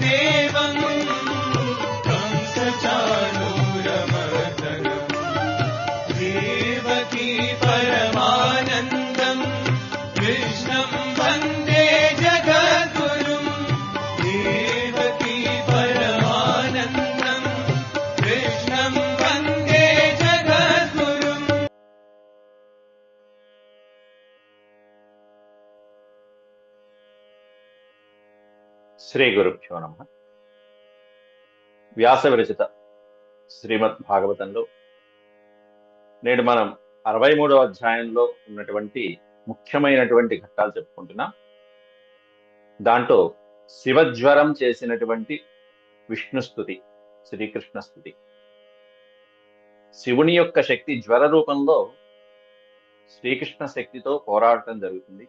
देवं कंसचाणूरमर्दनम् देवकी परमानन्दम् कृष्णं वन्दे जगद्गुरुम् देवकी परमानन्दम् कृष्णं वन्दे जगद्गुरुम्। శ్రీ గురుభ్యో నమః. వ్యాస విరచిత శ్రీమద్ భాగవతంలో నేడు మనం 63వ అధ్యాయంలో ఉన్నటువంటి ముఖ్యమైనటువంటి ఘట్టాలు చెప్పుకుంటున్నాం. దాంట్లో శివజ్వరం చేసినటువంటి విష్ణుస్తుతి, శ్రీకృష్ణ స్తుతి. శివుని యొక్క శక్తి జ్వర రూపంలో శ్రీకృష్ణ శక్తితో పోరాడటం జరుగుతుంది.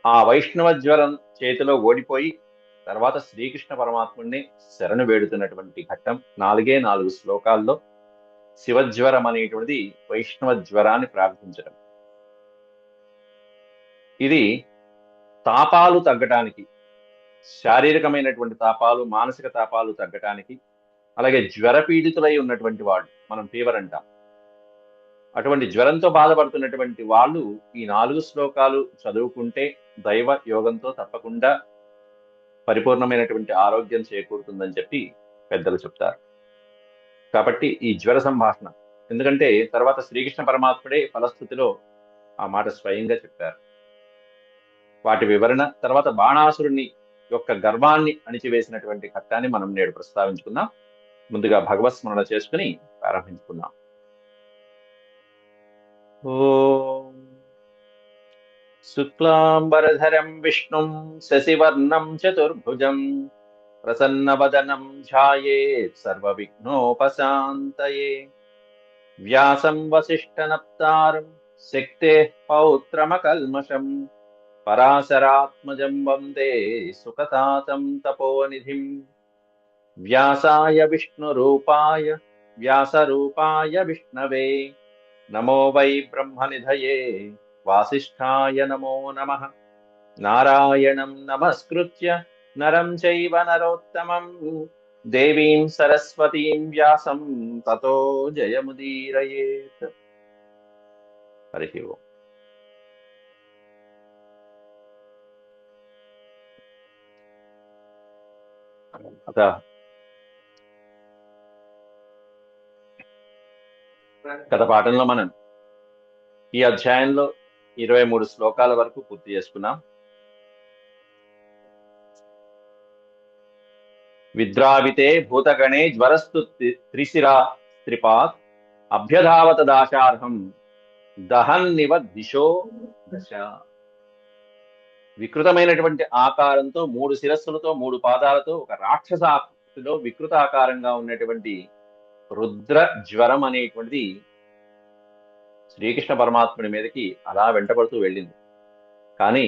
ఆ వైష్ణవ జ్వరం చేతిలో ఓడిపోయి తర్వాత శ్రీకృష్ణ పరమాత్ముడిని శరణు వేడుతున్నటువంటి ఘట్టం 4 శ్లోకాల్లో శివజ్వరం అనేటువంటిది వైష్ణవ జ్వరాన్ని ప్రార్థించడం. ఇది తాపాలు తగ్గటానికి, శారీరకమైనటువంటి తాపాలు, మానసిక తాపాలు తగ్గటానికి, అలాగే జ్వర పీడితులై ఉన్నటువంటి వాళ్ళు, మనం ఫీవర్ అంటాం, అటువంటి జ్వరంతో బాధపడుతున్నటువంటి వాళ్ళు ఈ 4 శ్లోకాలు చదువుకుంటే దైవ యోగంతో తప్పకుండా పరిపూర్ణమైనటువంటి ఆరోగ్యం చేకూరుతుందని చెప్పి పెద్దలు చెప్తారు. కాబట్టి ఈ జ్వర సంభాషణ, ఎందుకంటే తర్వాత శ్రీకృష్ణ పరమాత్ముడే ఫలస్థుతిలో ఆ మాట స్వయంగా చెప్పారు. వాటి వివరణ తర్వాత బాణాసురుని యొక్క గర్వాన్ని అణిచివేసినటువంటి ఘట్టాన్ని మనం నేడు ప్రస్తావించుకుందాం. ముందుగా భగవత్ స్మరణ చేసుకుని ప్రారంభించుకుందాం. ఓం శుక్లాంబరధరం విష్ణుం శశివర్ణం చతుర్భుజం ప్రసన్నవదనం ధ్యాయేత్ సర్వవిఘ్నోపశాంతయే వ్యాసం వసిష్ఠనప్తారం శక్తేః పౌత్రమకల్మషం పరాశరాత్మజం వందే సుఖతాతం తపోనిధిం వ్యాసాయ విష్ణురూపాయ వ్యాసరూపాయ విష్ణవే నమో వై బ్రహ్మనిధయే వాసిష్ఠాయ నమో నమః. నారాయణం నమస్కృత్య నరం చైవ నరోత్తమం దేవీం సరస్వతీం వ్యాసం తతో జయముదీరయేత్. హరి ఓం. గత పాఠంలో మనం ఈ అధ్యాయంలో 23 శ్లోకాల వరకు పూర్తి చేసుకున్నాం. విద్రావితే భూతగణే జ్వరస్తు త్రిశిరా త్రిపాత్ అభ్యధావత దాశార్హం దహన్నివ దిశో దశ. వికృతమైనటువంటి ఆకారంతో 3 శిరస్సులతో 3 పాదాలతో ఒక రాక్షస ఆకృతిలో వికృత ఆకారంగా ఉన్నటువంటి రుద్ర జ్వరం అనేటువంటిది శ్రీకృష్ణ పరమాత్ముడి మీదకి అలా వెంటబడుతూ వెళ్ళింది. కానీ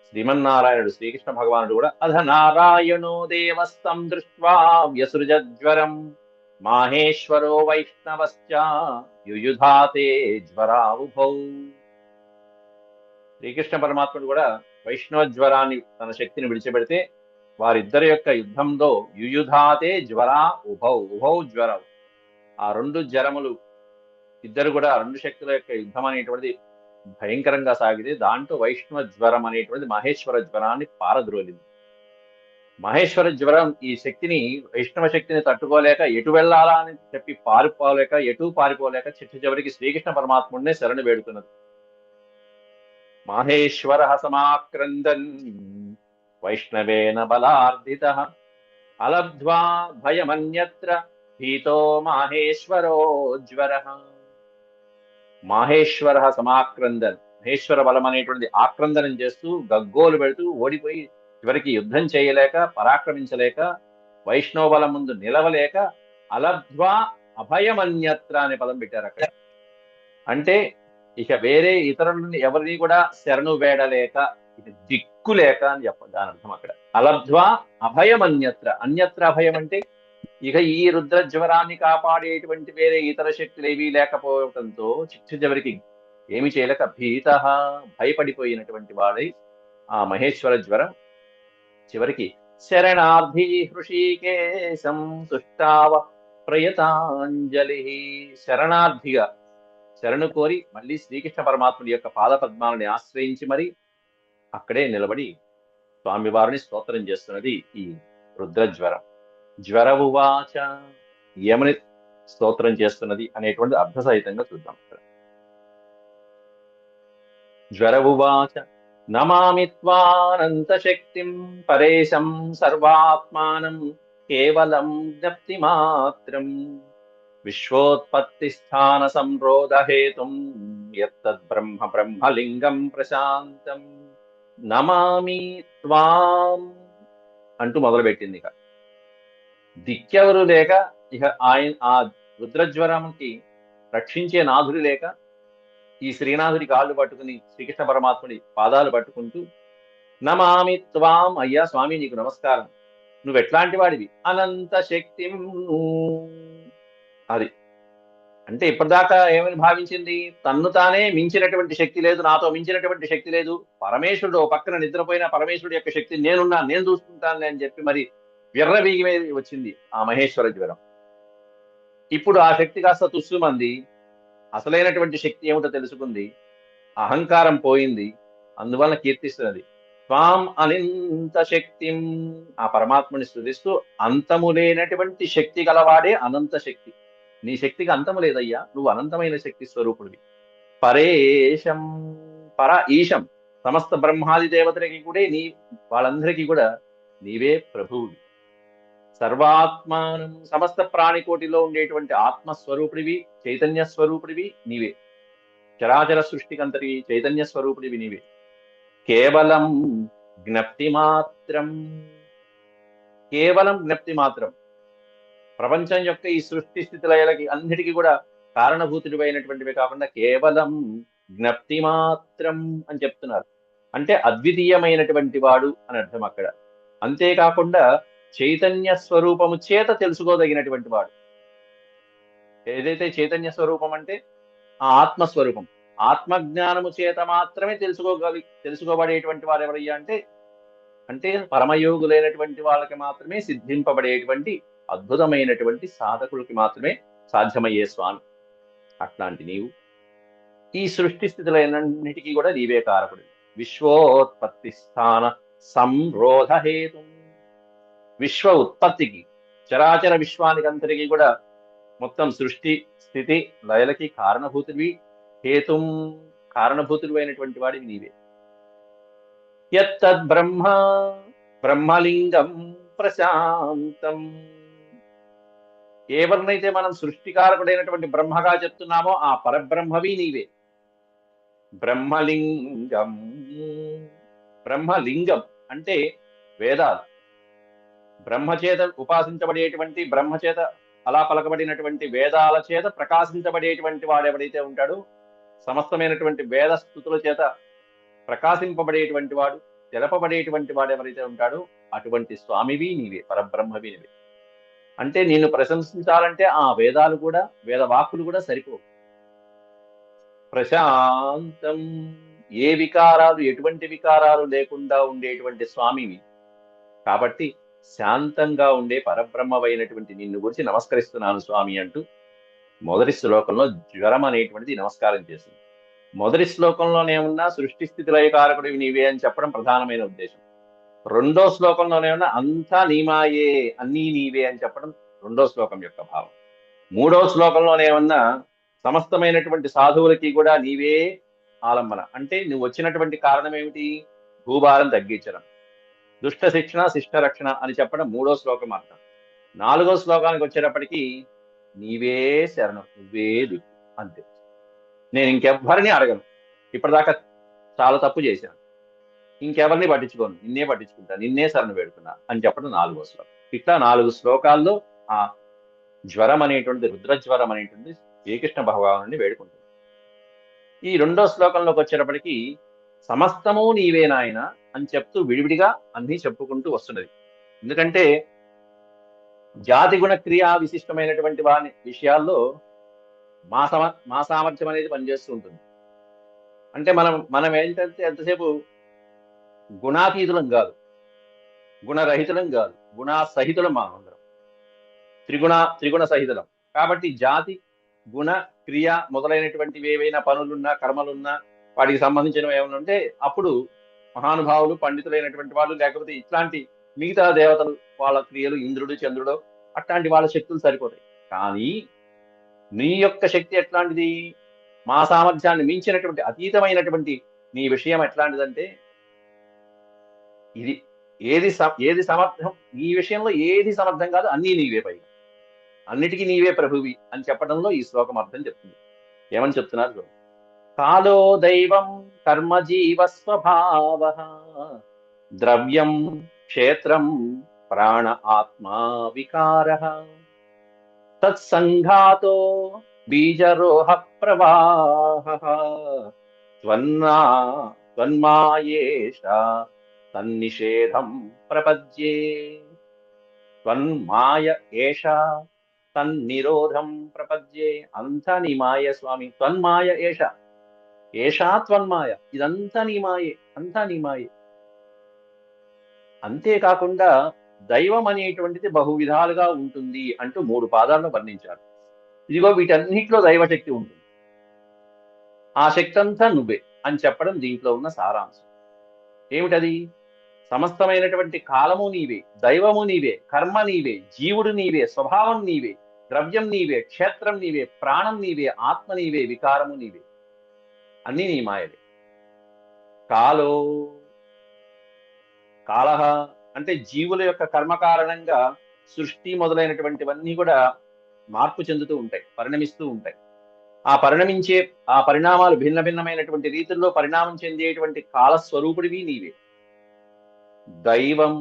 శ్రీమన్నారాయణుడు, శ్రీకృష్ణ భగవానుడు కూడా అధ నారాయణో దేవస్తం దృష్ట్వా వ్యసృజజ్వరం మాహేశ్వరో వైష్ణవశ్చ యుయుధాతే జ్వరావుభౌ. శ్రీకృష్ణ పరమాత్ముడు కూడా వైష్ణవ జ్వరాన్ని, తన శక్తిని విడిచిపెడితే వారిద్దరి యొక్క యుద్ధంలో యుయుధాతే జ్వరా ఉభౌ, ఉభౌ జ్వరం, ఆ 2 జ్వరములు ఇద్దరు కూడా 2 శక్తుల యొక్క యుద్ధం అనేటువంటిది భయంకరంగా సాగితే దాంట్లో వైష్ణవ జ్వరం అనేటువంటి మహేశ్వర జ్వరాన్ని పారద్రోలింది. మహేశ్వర జ్వరం ఈ శక్తిని, వైష్ణవ శక్తిని తట్టుకోలేక ఎటు వెళ్ళాలా అని చెప్పి పారిపోలేక, ఎటు పారిపోలేక చివరికి శ్రీకృష్ణ పరమాత్ముడినే శరణు వేడుతున్నది. మాహేశ్వర సమాక్రందన్ వైష్ణవేన బలార్ధిత అలబ్ధ్వా భయమన్యత్ర భీతో మాహేశ్వరో జ్వర. మాహేశ్వర సమాక్రందన్, మహేశ్వర బలం అనేటువంటిది ఆక్రందనం చేస్తూ గగ్గోలు పెడుతూ ఓడిపోయి చివరికి యుద్ధం చేయలేక, పరాక్రమించలేక, వైష్ణవ బలం ముందు నిలవలేక అలబ్ధ్వా అభయమన్యత్ర అనే పదం పెట్టారు అక్కడ. అంటే ఇక వేరే ఇతరులని ఎవరిని కూడా శరణు వేడలేక, ఇది దిక్కులేక అని దాని అర్థం అక్కడ. అలబ్ధ్వా అభయమన్యత్ర, అన్యత్ర అభయం అంటే ఇక ఈ రుద్ర జ్వరాన్ని కాపాడేటువంటి వేరే ఇతర శక్తులు ఏవీ లేకపోవడంతో చివరికి ఏమి చేయలేక భీత, భయపడిపోయినటువంటి వాడై ఆ మహేశ్వర జ్వరం చివరికి శరణార్థి హృషీకేశం తుష్టావ ప్రయతాంజలి. శరణార్థిగా శరణు కోరి మళ్ళీ శ్రీకృష్ణ పరమాత్ముడి యొక్క పాద పద్మాలని ఆశ్రయించి మరి అక్కడే నిలబడి స్వామివారిని స్తోత్రం చేస్తున్నది ఈ రుద్రజ్వరం. జ్వరవువాచ, ఏమని స్తోత్రం చేస్తున్నది అనేటువంటి అర్థ సహితంగా చూద్దాం. జ్వరవువాచ, నమామి త్వానంత శక్తిం పరేశం సర్వాత్మానం కేవలం జ్ఞప్తి మాత్రం విశ్వోత్పత్తి స్థాన సంరోధ హేతుం యత్తద్ బ్రహ్మ బ్రహ్మలింగం ప్రశాంతం నమామి త్వాం అంటూ మొదలుపెట్టింది. ఇక దిక్కెవరు లేక, ఇక ఆయన ఆ రుద్రజ్వరంకి రక్షించే నాథుడు లేక ఈ శ్రీనాథుడి కాళ్ళు పట్టుకుని శ్రీకృష్ణ పరమాత్ముడి పాదాలు పట్టుకుంటూ నమామి త్వాం, అయ్యా స్వామి నీకు నమస్కారం, నువ్వు ఎట్లాంటి వాడివి, అనంత శక్తి. అది అంటే ఇప్పటిదాకా ఏమని భావించింది, తన్ను తానే మించినటువంటి శక్తి లేదు, నాతో మించినటువంటి శక్తి లేదు, పరమేశ్వరుడు ఓ పక్కన నిద్రపోయిన పరమేశ్వరుడు యొక్క శక్తి నేనున్నా, నేను చూసుకుంటాను అని చెప్పి మరి విర్రవీగి మీద వచ్చింది ఆ మహేశ్వర జ్వరం. ఇప్పుడు ఆ శక్తి కాస్త తుస్సుమంది, అసలైనటువంటి శక్తి ఏమిటో తెలుసుకుంది, అహంకారం పోయింది, అందువలన కీర్తిస్తున్నది. త్వాం అనంత శక్తి, ఆ పరమాత్మని స్తుతిస్తూ అంతము లేనటువంటి శక్తి గలవాడే అనంత శక్తి. నీ శక్తికి అంతము లేదయ్యా, నువ్వు అనంతమైన శక్తి స్వరూపుడివి. పరేశం, పర ఈశం, సమస్త బ్రహ్మాది దేవతలకి కూడా వాళ్ళందరికీ కూడా నీవే ప్రభువువి. సర్వాత్మానం, సమస్త ప్రాణికోటిలో ఉండేటువంటి ఆత్మస్వరూపుడివి, చైతన్య స్వరూపుడివి నీవే. చరాచర సృష్టికంతటి చైతన్య స్వరూపుడివి నీవే. కేవలం జ్ఞప్తి మాత్రం, కేవలం జ్ఞప్తి మాత్రం, ప్రపంచం యొక్క ఈ సృష్టి స్థితి లయలకి అన్నిటికీ కూడా కారణభూతుడివి అయినటువంటివి కాకుండా కేవలం జ్ఞప్తి మాత్రం అని చెప్తున్నారు. అంటే అద్వితీయమైనటువంటి వాడు అని అర్థం అక్కడ. అంతేకాకుండా చైతన్య స్వరూపము చేత తెలుసుకోదగినటువంటి వాడు. ఏదైతే చైతన్య స్వరూపం అంటే ఆ ఆత్మస్వరూపం, ఆత్మజ్ఞానము చేత మాత్రమే తెలుసుకోబడేటువంటి వారు ఎవరయ్యా అంటే పరమయోగులైనటువంటి వాళ్ళకి మాత్రమే సిద్ధింపబడేటువంటి అద్భుతమైనటువంటి సాధకులకి మాత్రమే సాధ్యమయ్యే స్వామి. అట్లాంటి నీవు ఈ సృష్టి స్థితులన్నిటికీ కూడా నీవే కారకుడు. విశ్వోత్పత్తి స్థాన సంరోధ హేతు, విశ్వ ఉత్పత్తికి, చరాచర విశ్వానికి అంతటికీ కూడా మొత్తం సృష్టి స్థితి లయలకి కారణభూతుడివి, హేతుం కారణభూతుడు అయినటువంటి వాడివి నీవే. యత్తద్ బ్రహ్మ బ్రహ్మలింగం ప్రశాంతం, ఎవరినైతే మనం సృష్టికారకుడైనటువంటి బ్రహ్మగా చెప్తున్నామో ఆ పరబ్రహ్మవి నీవే. బ్రహ్మలింగం, బ్రహ్మలింగం అంటే వేదాలు, బ్రహ్మచేత ఉపాసించబడేటువంటి, బ్రహ్మచేత అలా పలకబడినటువంటి వేదాల చేత ప్రకాశించబడేటువంటి వాడెవడైతే ఉంటాడో, సమస్తమైనటువంటి వేద స్థుతుల చేత ప్రకాశింపబడేటువంటి వాడు, తెలపబడేటువంటి వాడు ఎవరైతే ఉంటాడో అటువంటి స్వామివి నీవే, పరబ్రహ్మవి నీవే. అంటే నిన్ను ప్రశంసించాలంటే ఆ వేదాలు కూడా, వేద వాక్కులు కూడా సరిపోవు. ప్రశాంతం, ఏ వికారాలు, ఎటువంటి వికారాలు లేకుండా ఉండేటువంటి స్వామివి కాబట్టి శాంతంగా ఉండే పరబ్రహ్మమైనటువంటి నిన్ను గురించి నమస్కరిస్తున్నాను స్వామి అంటూ మొదటి శ్లోకంలో జ్వరం అనేటువంటిది నమస్కారం చేసింది. మొదటి శ్లోకంలోనేమన్నా సృష్టి స్థితి లయకారకుడివి నీవే అని చెప్పడం ప్రధానమైన ఉద్దేశం. రెండో శ్లోకంలోనేమన్నా అంతా నీమాయే, అన్నీ నీవే అని చెప్పడం రెండో శ్లోకం యొక్క భావం. మూడో శ్లోకంలోనేమన్నా సమస్తమైనటువంటి సాధువులకి కూడా నీవే ఆలంబన, అంటే నువ్వు వచ్చినటువంటి కారణం ఏమిటి, భూభారం తగ్గించడం, దుష్ట శిక్షణ శిష్ట రక్షణ అని చెప్పడం మూడో శ్లోకం అర్థం. నాలుగో శ్లోకానికి వచ్చేటప్పటికీ నీవే శరణం, నువ్వే దిక్కు, అంతే, నేను ఇంకెవ్వరిని అడగను, ఇప్పటిదాకా చాలా తప్పు చేశాను, ఇంకెవరిని పట్టించుకోను, నిన్నే పట్టించుకుంటా, నిన్నే శరణు వేడుకున్నా అని చెప్పడం నాలుగో శ్లోకం. ఇట్లా 4 శ్లోకాల్లో ఆ జ్వరం అనేటువంటి, రుద్రజ్వరం అనేటువంటి శ్రీకృష్ణ భగవానుని వేడుకుంటుంది. ఈ రెండో శ్లోకంలోకి వచ్చేటప్పటికి సమస్తము నీవే నాయన అని చెప్తూ విడివిడిగా అన్నీ చెప్పుకుంటూ వస్తున్నది. ఎందుకంటే జాతి గుణ క్రియా విశిష్టమైనటువంటి వాని విషయాల్లో మా సామర్థ్యం అనేది పనిచేస్తూ ఉంటుంది. అంటే మనం ఏంటంటే ఎంతసేపు గుణాతీతులం కాదు, గుణరహితులం కాదు, గుణాసహితులం మనం అందరం. త్రిగుణ సహితులం. కాబట్టి జాతి, గుణ, క్రియ మొదలైనటువంటివి ఏవైనా పనులున్నా, కర్మలున్నా, వాటికి సంబంధించినవి ఏమైనా ఉంటే అప్పుడు మహానుభావులు, పండితులైనటువంటి వాళ్ళు, లేకపోతే ఇట్లాంటి మిగతా దేవతలు వాళ్ళ క్రియలు, ఇంద్రుడు, చంద్రుడు, అట్లాంటి వాళ్ళ శక్తులు సరిపోతాయి. కానీ నీ యొక్క శక్తి ఎట్లాంటిది? మా సామర్థ్యాన్ని మించినటువంటి అతీతమైనటువంటి నీ విషయం ఎట్లాంటిదంటే, ఇది ఏది సమర్థం, ఈ విషయంలో ఏది సమర్థం కాదు, అన్నీ నీవే, పైగా అన్నిటికీ నీవే ప్రభువి అని చెప్పడంలో ఈ శ్లోకం అర్థం చెప్తుంది. ఏమని చెప్తున్నారు చూడండి. కాలో దైవం కర్మజీవ స్వభావ, ద్రవ్యం క్షేత్రం ప్రాణ ఆత్మా వికార, తత్సంఘాతో బీజరోహ ప్రవాహ, త్వన్మాయేష తన్నిషేధం ప్రపద్యే. త్వన్మాయ ఏష తన్నిరోధం ప్రపద్యే. అంతా నీ మాయ స్వామి. త్వన్మాయ ఏష, ఏషా త్వన్మాయ. ఇదంతా నీ మాయే, అంతా నీ మాయే. అంతేకాకుండా దైవం అనేటువంటిది బహు విధాలుగా ఉంటుంది అంటూ 3 పాదాలను వర్ణించారు. ఇదిగో వీటన్నిటిలో దైవశక్తి ఉంటుంది, ఆ శక్తి అంతా నువ్వే అని చెప్పడం దీంట్లో ఉన్న సారాంశం. ఏమిటది? సమస్తమైనటువంటి కాలము నీవే, దైవము నీవే, కర్మ నీవే, జీవుడు నీవే, స్వభావం నీవే, ద్రవ్యం నీవే, క్షేత్రం నీవే, ప్రాణం నీవే, ఆత్మ నీవే, వికారము నీవే. అన్నీ నీ మాయలే. కాలో, కాలహ అంటే జీవుల యొక్క కర్మ కారణంగా సృష్టి మొదలైనటువంటివన్నీ కూడా మార్పు చెందుతూ ఉంటాయి, పరిణమిస్తూ ఉంటాయి. ఆ పరిణామాలు భిన్న భిన్నమైనటువంటి రీతుల్లో పరిణామం చెందేటువంటి కాలస్వరూపుడివి నీవే. దైవం,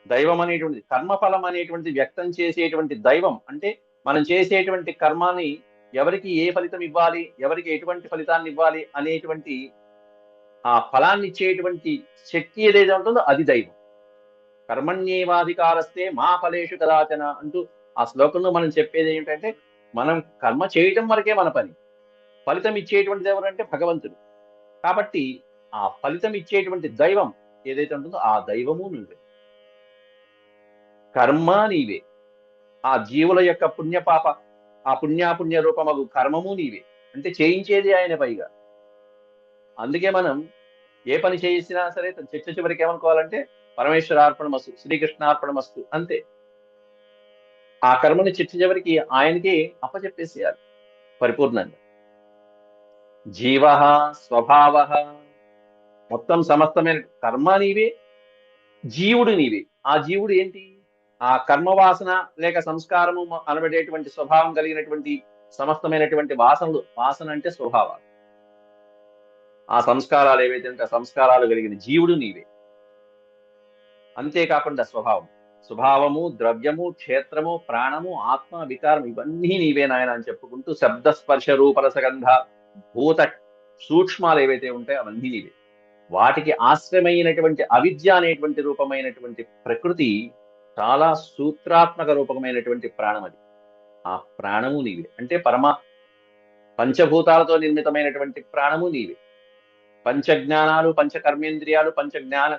దైవం అనేటువంటిది కర్మఫలం అనేటువంటి వ్యక్తం చేసేటువంటి దైవం అంటే మనం చేసేటువంటి కర్మాన్ని ఎవరికి ఏ ఫలితం ఇవ్వాలి, ఎవరికి ఎటువంటి ఫలితాన్ని ఇవ్వాలి అనేటువంటి ఆ ఫలాన్ని ఇచ్చేటువంటి శక్తి ఏదైతే ఉంటుందో అది దైవం. కర్మణ్యేవాధికారస్తే మా ఫలేషు కదాచన అంటూ ఆ శ్లోకంలో మనం చెప్పేది ఏంటంటే, మనం కర్మ చేయటం వరకే మన పని, ఫలితం ఇచ్చేటువంటిది ఎవరంటే భగవంతుడు. కాబట్టి ఆ ఫలితం ఇచ్చేటువంటి దైవం ఏదైతే ఉంటుందో ఆ దైవము నువ్వే, కర్మ నీవే, ఆ జీవుల యొక్క పుణ్యపాప, ఆ పుణ్యాపుణ్య రూపమగు కర్మము నీవే. అంటే చేయించేది ఆయన పైగా. అందుకే మనం ఏ పని చేసినా సరే చిట్ట చివరికి ఏమనుకోవాలంటే పరమేశ్వరార్పణమస్తు, శ్రీకృష్ణార్పణమస్తు, అంతే. ఆ కర్మని చిట్ట చివరికి ఆయనకి అప్పచెప్పేసేయాలి పరిపూర్ణంగా. జీవ, స్వభావ, మొత్తం సమస్తమైన కర్మ నీవే, జీవుడు నీవే. ఆ జీవుడు ఏంటి? ఆ కర్మవాసన లేక సంస్కారము అనబడేటువంటి స్వభావం కలిగినటువంటి సమస్తమైనటువంటి వాసనలు. వాసన అంటే స్వభావాలు. ఆ సంస్కారాలు ఏవైతే ఉంటే ఆ సంస్కారాలు కలిగిన జీవుడు నీవే. అంతేకాకుండా స్వభావము, ద్రవ్యము, క్షేత్రము, ప్రాణము, ఆత్మ, వికారం ఇవన్నీ నీవే నాయన అని చెప్పుకుంటూ శబ్ద స్పర్శ రూపరసగంధ భూత సూక్ష్మాలు ఏవైతే ఉంటాయో అవన్నీ నీవే. వాటికి ఆశ్రమైనటువంటి అవిద్య అనేటువంటి రూపమైనటువంటి ప్రకృతి చాలా సూత్రాత్మక రూపమైనటువంటి ప్రాణం అది. ఆ ప్రాణము నీవే. అంటే పంచభూతాలతో నిర్మితమైనటువంటి ప్రాణము నీవే. పంచజ్ఞానాలు, పంచకర్మేంద్రియాలు, పంచజ్ఞాన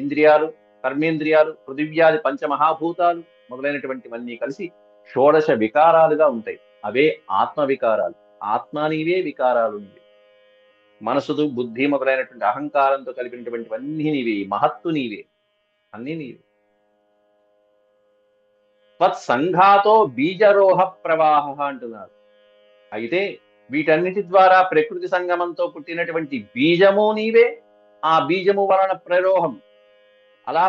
ఇంద్రియాలు, కర్మేంద్రియాలు, పృథివ్యాది పంచమహాభూతాలు మొదలైనటువంటివన్నీ కలిసి షోడశ వికారాలుగా ఉంటాయి. అవే ఆత్మ వికారాలు. ఆత్మ నీవే, వికారాలు నీవే. మనసుదు, బుద్ధి మొదలైనటువంటి అహంకారంతో కలిపినటువంటివన్నీ నీవే. మహత్తు నీవే, అన్నీ నీవే. తత్సంఘాతో బీజరోహ ప్రవాహ అంటున్నారు. అయితే వీటన్నిటి ద్వారా ప్రకృతి సంగమంతో పుట్టినటువంటి బీజము నీవే. ఆ బీజము వలన ప్రరోహం అలా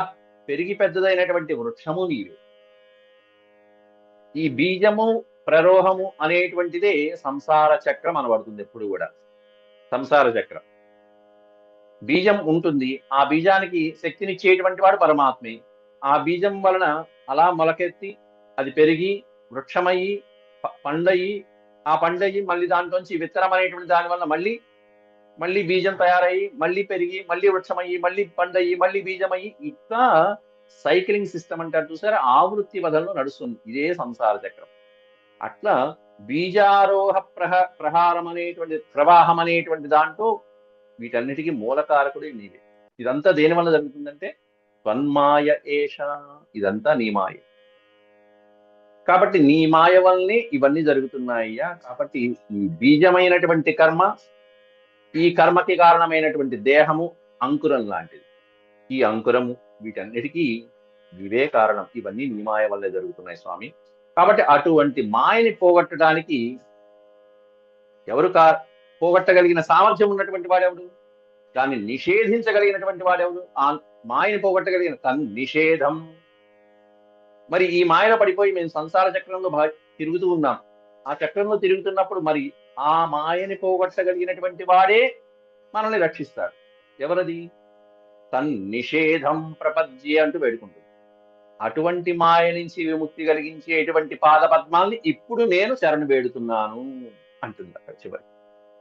పెరిగి పెద్దదైనటువంటి వృక్షము నీవే. ఈ బీజము, ప్రరోహము అనేటువంటిదే సంసార చక్రం అనబడుతుంది. ఎప్పుడు కూడా సంసార చక్రం. బీజం ఉంటుంది, ఆ బీజానికి శక్తినిచ్చేటువంటి వాడు పరమాత్మే. ఆ బీజం వలన అలా మొలకెత్తి అది పెరిగి వృక్షమయ్యి పండయి, ఆ పండయి మళ్ళీ దాంట్లోంచి విత్తనం అనేటువంటి దాని వల్ల మళ్ళీ బీజం తయారయ్యి, మళ్ళీ పెరిగి, మళ్ళీ వృక్షమయ్యి, మళ్ళీ పండయి, మళ్ళీ బీజమయ్యి, ఇట్లా సైక్లింగ్ సిస్టమ్ అంటారు చూసారా, ఆవృత్తి వదల్లో నడుస్తుంది. ఇదే సంసార చక్రం. అట్లా బీజారోహ ప్రహారం అనేటువంటి ప్రవాహం అనేటువంటి దాంట్లో వీటన్నిటికీ మూలకారకుడే నీవే. ఇదంతా దేని వల్ల జరుగుతుందంటే త్వన్మాయ ఏష, ఇదంతా నీ మాయ. కాబట్టి నీ మాయ వల్లనే ఇవన్నీ జరుగుతున్నాయ్యా. కాబట్టి ఈ బీజమైనటువంటి కర్మ, ఈ కర్మకి కారణమైనటువంటి దేహము అంకురం లాంటిది. ఈ అంకురము వీటన్నిటికీ ఇవే కారణం. ఇవన్నీ నీ మాయ వల్లే జరుగుతున్నాయి స్వామి. కాబట్టి అటువంటి మాయని పోగొట్టడానికి ఎవరు పోగొట్టగలిగిన సామర్థ్యం ఉన్నటువంటి వాడెవడు? దాన్ని నిషేధించగలిగినటువంటి వాడెవడు? ఆ మాయని పోగొట్టగలిగిన నిషేధం. మరి ఈ మాయలో పడిపోయి మేము సంసార చక్రంలో తిరుగుతూ ఉన్నాం. ఆ చక్రంలో తిరుగుతున్నప్పుడు మరి ఆ మాయని పోగొట్టగలిగినటువంటి వాడే మనల్ని రక్షిస్తాడు. ఎవరది? నిషేధం ప్రపద్యే అంటూ వేడుకుంటుంది. అటువంటి మాయ నుంచి విముక్తి కలిగించేటువంటి పాద పద్మాల్ని ఇప్పుడు నేను శరణు వేడుతున్నాను అంటుంది అక్కడ చివరి.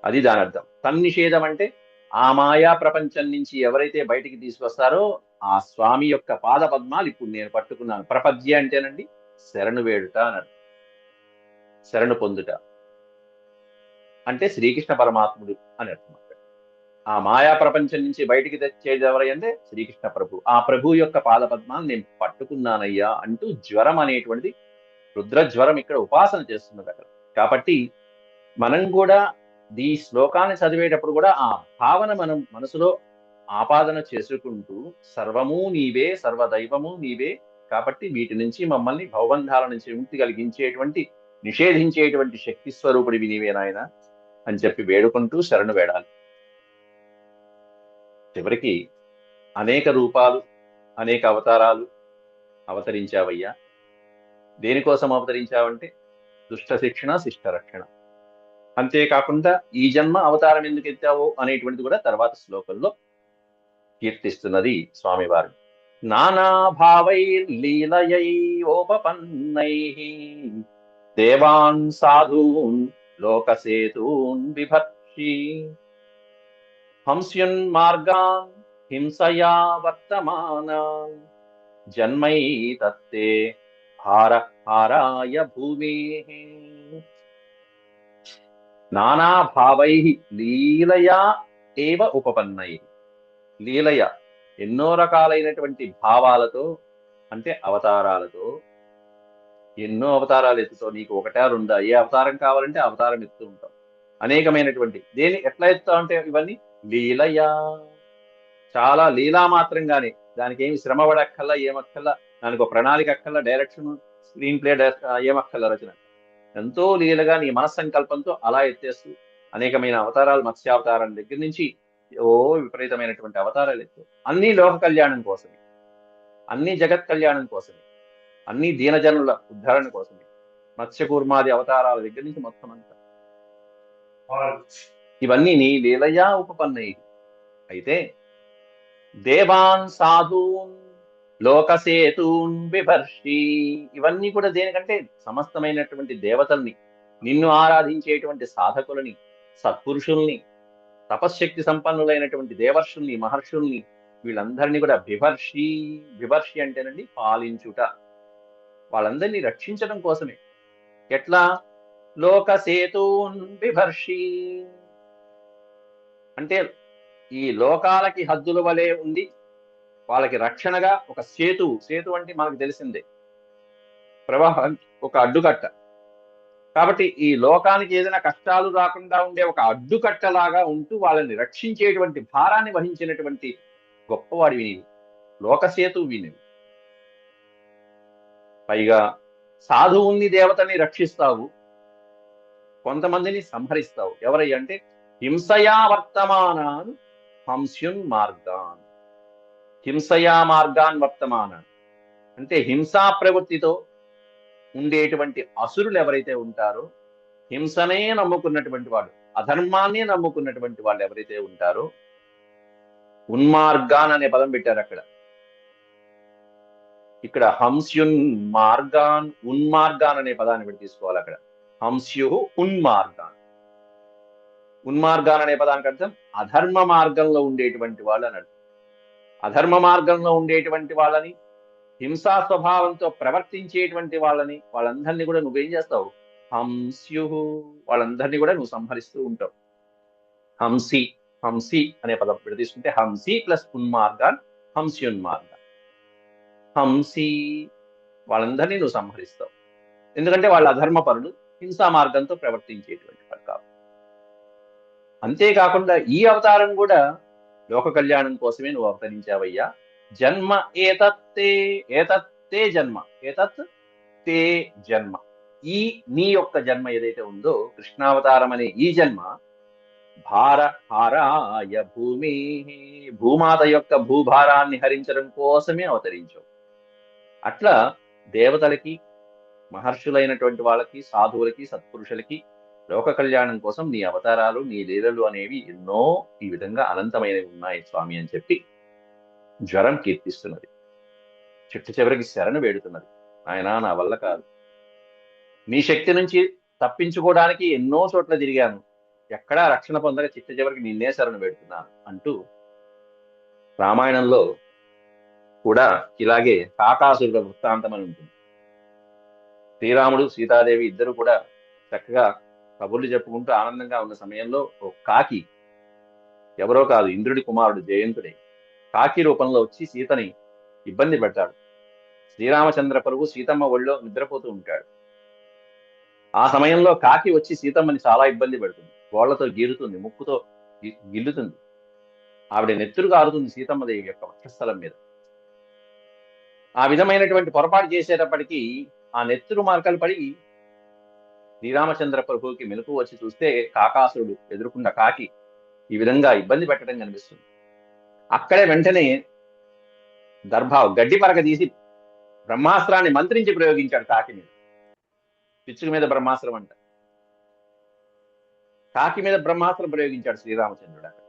అది దాని అర్థం. తన్నిషేధం అంటే ఆ మాయా ప్రపంచం నుంచి ఎవరైతే బయటికి తీసుకొస్తారో ఆ స్వామి యొక్క పాద పద్మాలు ఇప్పుడు నేను పట్టుకున్నాను. ప్రపద్య అంటేనండి శరణు వేడుట అని, శరణు పొందుట అంటే శ్రీకృష్ణ పరమాత్ముడు అని అర్థం. ఆ మాయా ప్రపంచం నుంచి బయటికి తెచ్చేది ఎవరై అంటే శ్రీకృష్ణ ప్రభు. ఆ ప్రభు యొక్క పాద పద్మాలు నేను పట్టుకున్నానయ్యా అంటూ జ్వరం అనేటువంటిది, రుద్రజ్వరం ఇక్కడ ఉపాసన చేస్తున్నది అక్కడ. కాబట్టి మనం కూడా ఈ శ్లోకాన్ని చదివేటప్పుడు కూడా ఆ భావన మనం మనసులో ఆపాదన చేసుకుంటూ సర్వము నీవే, సర్వదైవము నీవే, కాబట్టి వీటి నుంచి మమ్మల్ని భవబంధాల నుంచి విముక్తి కలిగించేటువంటి, నిషేధించేటువంటి శక్తి స్వరూపుడివి నీవే నాయన అని చెప్పి వేడుకుంటూ శరణు వేడాలి. చివరికి అనేక రూపాలు, అనేక అవతారాలు అవతరించావయ్యా. దేనికోసం అవతరించావంటే దుష్ట శిక్షణ, శిష్ట రక్షణ. అంతేకాకుండా ఈ జన్మ అవతారం ఎందుకు ఎత్తావో అనేటువంటిది కూడా తర్వాత శ్లోకంలో కీర్తిస్తున్నది స్వామివారు. నానాభావైర్లీలయైవోపపన్నైః దేవాన్ సాధూన్ లోకసేతూన్ బిభర్షి హంస్యున్మార్గాన్ హింసయా వర్తమానాన్ జన్మైతత్తే హారాయ భూమేః. నానాభావైః లీలయా ఏవ ఉపపన్నైః. లీలయ ఎన్నో రకాలైనటువంటి భావాలతో అంటే అవతారాలతో, ఎన్నో అవతారాలు ఎత్తుతో. నీకు ఒకటా రెండా? ఏ అవతారం కావాలంటే అవతారం ఎత్తు ఉంటాం. అనేకమైనటువంటి దేని ఎట్లా ఎత్తుతా అంటే ఇవన్నీ లీలయా, చాలా లీలా మాత్రంగానే. దానికి ఏమి శ్రమ పడక్కల్లా, ఏమక్కల్లా, దానికి ఒక ప్రణాళిక అక్కల్లా, డైరెక్షన్, స్క్రీన్ ప్లే ఏమక్కల్లా, రచన ఎంతో లీలగా నీ మనస్సంకల్పంతో అలా ఎత్తేస్తూ అనేకమైన అవతారాలు, మత్స్యావతారం దగ్గర నుంచి ఓ విపరీతమైనటువంటి అవతారాలు ఎత్తు. అన్ని లోక కళ్యాణం కోసమే, అన్ని జగత్ కళ్యాణం కోసమే, అన్ని దీనజనుల ఉద్ధరణ కోసమే. మత్స్యకూర్మాది అవతారాల దగ్గర నుంచి మొత్తం అంతా ఇవన్నీ నీ లీలయా ఉపపన్నయి. అయితే దేవాన్ సాధూన్ లోకసేతూన్ బిభర్షి, ఇవన్నీ కూడా దేనికంటే సమస్తమైనటువంటి దేవతల్ని, నిన్ను ఆరాధించేటువంటి సాధకులని, సత్పురుషుల్ని, తపశ్శక్తి సంపన్నులైనటువంటి దేవర్షుల్ని, మహర్షుల్ని, వీళ్ళందరినీ కూడా బిభర్షి. బిభర్షి అంటేనండి పాలించుట, వాళ్ళందరినీ రక్షించడం కోసమే. ఎట్లా? లోకసేతూన్ బిభర్షి అంటే ఈ లోకాలకి హద్దుల వలె ఉండి వాళ్ళకి రక్షణగా ఒక సేతు. సేతు అంటే మనకు తెలిసిందే, ప్రవాహం, ఒక అడ్డుకట్ట. కాబట్టి ఈ లోకానికి ఏదైనా కష్టాలు రాకుండా ఉండే ఒక అడ్డుకట్టలాగా ఉంటూ వాళ్ళని రక్షించేటువంటి భారాన్ని వహించినటువంటి గొప్పవాడివి నీవు, లోకసేతువి నీవు. పైగా సాధువుల్ని, దేవతల్ని రక్షిస్తావు, కొంతమందిని సంహరిస్తావు. ఎవరయ్య అంటే హింసయా వర్తమానాన్ హంస్యున్ మార్గాన్. హింసయా మార్గాన్ వర్తమానాన్ అంటే హింసా ప్రవృత్తితో ఉండేటువంటి అసురులు ఎవరైతే ఉంటారో, హింసనే నమ్ముకున్నటువంటి వాడు, అధర్మాన్ని నమ్ముకున్నటువంటి వాళ్ళు ఎవరైతే ఉంటారో, ఉన్మార్గాన్ అనే పదం పెట్టారు అక్కడ. ఇక్కడ హంస్యున్ మార్గాన్, ఉన్మార్గాన్ అనే పదాన్ని పెట్టి తీసుకోవాలి అక్కడ. హంస్యు ఉన్మార్గాన్. ఉన్మార్గాన్ అనే పదానికి అర్థం అధర్మ మార్గంలో ఉండేటువంటి వాళ్ళు అని అర్థం. అధర్మ మార్గంలో ఉండేటువంటి వాళ్ళని, హింసా స్వభావంతో ప్రవర్తించేటువంటి వాళ్ళని, వాళ్ళందరినీ కూడా నువ్వేం చేస్తావు? హంస్యు, వాళ్ళందరినీ కూడా నువ్వు సంహరిస్తూ ఉంటావు. హంసి, హంసి అనే పదం పెట్టి తీసుకుంటే హంసి ప్లస్ ఉన్మార్గాన్, హంస్యున్మార్గాన్. హంసి, వాళ్ళందరినీ నువ్వు సంహరిస్తావు. ఎందుకంటే వాళ్ళు అధర్మపరులు, హింసా మార్గంతో ప్రవర్తించేటువంటి వారు కాదు. అంతేకాకుండా ఈ అవతారం కూడా లోక కళ్యాణం కోసమే నువ్వు అవతరించావయ్యా. జన్మ ఏతత్తే, ఏతత్తే జన్మ, ఏతత్ తే జన్మ. ఈ నీ యొక్క జన్మ ఏదైతే ఉందో కృష్ణావతారం అనే ఈ జన్మ హారాయ భూమి, భూమాత యొక్క భూభారాన్ని హరించడం కోసమే అవతరించావు. అట్లా దేవతలకి, మహర్షులైనటువంటి వాళ్ళకి, సాధువులకి, సత్పురుషులకి లోక కళ్యాణం కోసం నీ అవతారాలు, నీ లీలలు అనేవి ఎన్నో ఈ విధంగా అనంతమైనవి ఉన్నాయి స్వామి అని చెప్పి జ్వరం కీర్తిస్తున్నది. చిట్ట చివరికి శరణు వేడుతున్నది. ఆయన నా వల్ల కాదు, నీ శక్తి నుంచి తప్పించుకోవడానికి ఎన్నో చోట్ల తిరిగాను, ఎక్కడా రక్షణ పొందక చిట్ట చివరికి నిన్నే శరణు వేడుతున్నాను అంటూ రామాయణంలో కూడా ఇలాగే కాకాసురుల వృత్తాంతం అని ఉంటుంది. శ్రీరాముడు, సీతాదేవి ఇద్దరు కూడా చక్కగా కబుర్లు చెప్పుకుంటూ ఆనందంగా ఉన్న సమయంలో ఓ కాకి, ఎవరో కాదు ఇంద్రుడి కుమారుడు జయంతుడే, కాకి రూపంలో వచ్చి సీతని ఇబ్బంది పెడతాడు. శ్రీరామచంద్ర ప్రభు సీతమ్మ ఒళ్ళో నిద్రపోతూ ఉంటాడు. ఆ సమయంలో కాకి వచ్చి సీతమ్మని చాలా ఇబ్బంది పెడుతుంది, గోళ్లతో గీరుతుంది, ముక్కుతో గిల్లుతుంది. ఆవిడ నెత్తురు కారుతుంది సీతమ్మదేవి యొక్క వక్షస్థలం మీద. ఆ విధమైనటువంటి పొరపాటు చేసేటప్పటికీ ఆ నెత్తురు మార్కలు పడి శ్రీరామచంద్ర ప్రభువుకి మెలకు వచ్చి చూస్తే కాకాసురుడు ఎదుర్కొన్న కాకి ఈ విధంగా ఇబ్బంది పెట్టడం కనిపిస్తుంది. అక్కడే వెంటనే గడ్డి పరక తీసి బ్రహ్మాస్త్రాన్ని మంత్రించి ప్రయోగించాడు కాకి మీద. పిచ్చుక మీద బ్రహ్మాస్త్రం అంట, కాకి మీద బ్రహ్మాస్త్రం ప్రయోగించాడు శ్రీరామచంద్రుడు. అక్కడ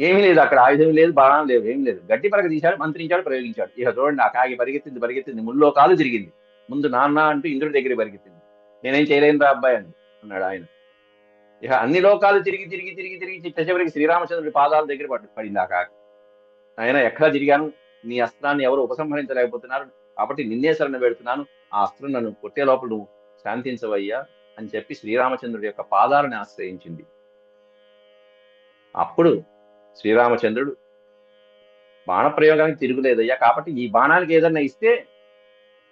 ఏమీ లేదు, అక్కడ ఆయుధం లేదు, బాణం లేదు, ఏం లేదు. గడ్డి పరక తీశాడు, మంత్రించాడు, ప్రయోగించాడు. ఇక చూడండి, ఆ కాకి పరిగెత్తింది, ముల్లో కాలు తిరిగింది. ముందు నాన్న అంటూ ఇంద్రుడి దగ్గర పరిగెత్తింది. నేనేం చేయలేను రా అబ్బాయి అని అన్నాడు ఆయన. ఇక అన్ని లోకాలు తిరిగి చిట్ట చివరికి శ్రీరామచంద్రుడి పాదాల దగ్గర పడింది ఆ కాకి. ఆయన ఎక్కడా తిరిగాను, నీ అస్త్రాన్ని ఎవరు ఉపసంహరించలేకపోతున్నారు, కాబట్టి నిన్నే శరణ పెడుతున్నాను, ఆ అస్త్రం నన్ను కొట్టే లోపల నువ్వు శాంతించవయ్యా అని చెప్పి శ్రీరామచంద్రుడి యొక్క పాదాలను ఆశ్రయించింది. అప్పుడు శ్రీరామచంద్రుడు బాణప్రయోగానికి తిరుగులేదయ్యా, కాబట్టి ఈ బాణానికి ఏదన్నా ఇస్తే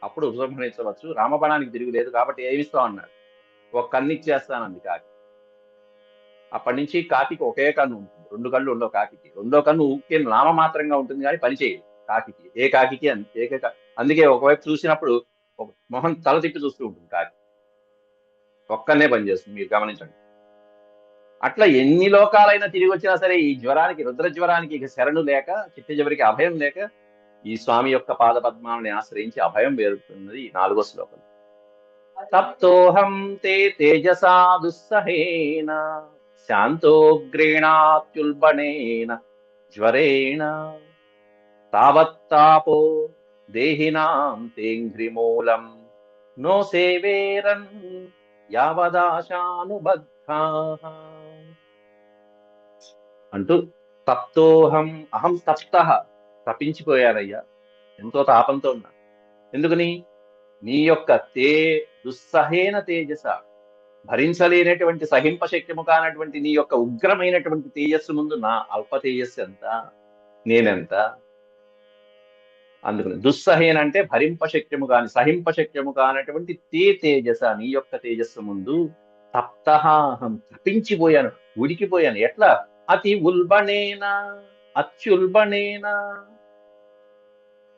అప్పుడు ఉపసంహరించవచ్చు, రామబాణానికి తిరుగులేదు కాబట్టి ఏమిస్తావు అన్నాడు. ఒక కన్ను ఇచ్చేస్తానంది కాకి. అప్పటి నుంచి కాకికి ఒకే కన్ను ఉంటుంది, 2 కళ్ళు ఉండవు కాకికి. 2వ కన్ను ఊరికే నామమాత్రంగా ఉంటుంది కానీ పని చేయదు కాకికి. ఏ కాకికి అందుకే ఒకవైపు చూసినప్పుడు మొహం తల తిప్పి చూస్తూ ఉంటుంది కాకి. ఒక్కనే పనిచేస్తుంది, మీరు గమనించండి. అట్లా ఎన్ని లోకాలైనా తిరిగి వచ్చినా సరే ఈ జ్వరానికి, రుద్ర జ్వరానికి ఇక శరణు లేక, చిట్ట చివరికి అభయం లేక ఈ స్వామి యొక్క పాద పద్మాలని ఆశ్రయించి అభయం వేరుతున్నది 4వ శ్లోకం. తప్తోహం తే తేజసా దుస్సహేన శాంతోగ్రేణాత్యుల్బణేన జ్వరేణ తావత్తాపో దేహినాం తేంఘ్రిమూలం నో సేవేరన్ యావదాశానుబద్ధాః అంటూ తప్తోహం, అహం తప్తః, తపించిపోయానయ్యా, ఎంతో తాపంతో ఉన్నా. ఎందుకని? నీ యొక్క దుస్సహేన తేజస, భరించలేనటువంటి, సహింపశక్యము కానటువంటి నీ యొక్క ఉగ్రమైనటువంటి తేజస్సు ముందు నా అల్ప తేజస్సు ఎంత, నేనెంత? అందుకని దుస్సహేన అంటే భరింపశక్యము కాని, సహింపశక్యము కానటువంటి తేజస, నీ యొక్క తేజస్సు ముందు తప్తహాహం, తప్పించిపోయాను, ఉడికిపోయాను. ఎట్లా? అతి ఉల్బణేనా, అత్యుల్బణేనా.